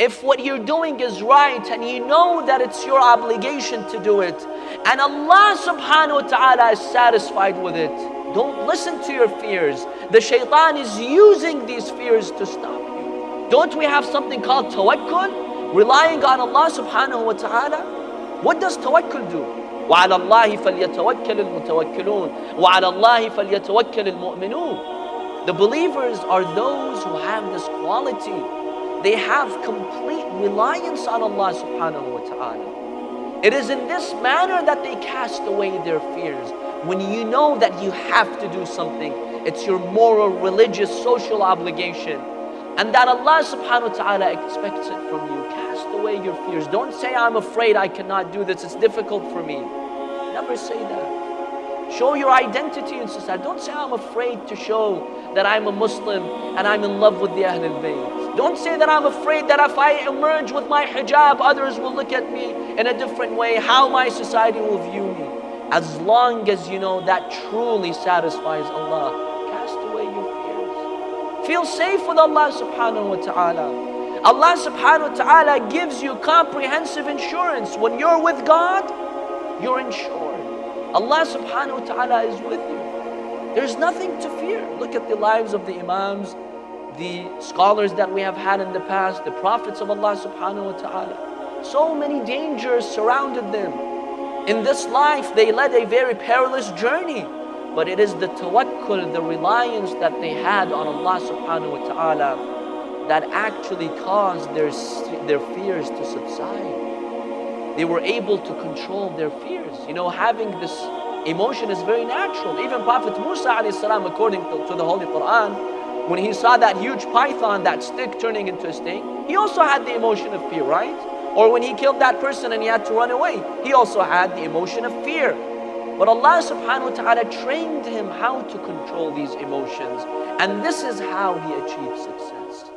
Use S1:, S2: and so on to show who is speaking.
S1: if what you're doing is right and you know that it's your obligation to do it, and Allah subhanahu wa ta'ala is satisfied with it, don't listen to your fears. The shaitan is using these fears to stop you. Don't we have something called tawakkul? Relying on Allah subhanahu wa ta'ala. What does tawakkul do? وَعَلَى اللَّهِ فَلْيَتَوَكَّلِ الْمُتَوَكِّلُونَ وَعَلَى اللَّهِ فَلْيَتَوَكَّلِ الْمُؤْمِنُونَ The believers are those who have this quality. They have complete reliance on Allah subhanahu wa ta'ala. It is in this manner that they cast away their fears. When you know that you have to do something, it's your moral, religious, social obligation, and that Allah subhanahu wa ta'ala expects it from you, cast away your fears. Don't say, I'm afraid I cannot do this, it's difficult for me. Never say that. Show your identity in society. Don't say, I'm afraid to show that I'm a Muslim and I'm in love with the Ahlul Bayt. Don't say that I'm afraid that if I emerge with my hijab, others will look at me in a different way, how my society will view me. As long as you know that truly satisfies Allah, cast away your fears. Feel safe with Allah subhanahu wa ta'ala. Allah subhanahu wa ta'ala gives you comprehensive insurance. When you're with God, you're insured. Allah subhanahu wa ta'ala is with you. There's nothing to fear. Look at the lives of the Imams, the scholars that we have had in the past, the prophets of Allah subhanahu wa ta'ala. So many dangers surrounded them. In this life, they led a very perilous journey. But it is the tawakkul, the reliance that they had on Allah subhanahu wa ta'ala that actually caused their fears to subside. They were able to control their fears. You know, having this emotion is very natural. Even Prophet Musa alayhi salam, according to the Holy Quran, when he saw that huge python, that stick turning into a snake, he also had the emotion of fear, right? Or when he killed that person and he had to run away, he also had the emotion of fear. But Allah subhanahu wa ta'ala trained him how to control these emotions. And this is how he achieved success.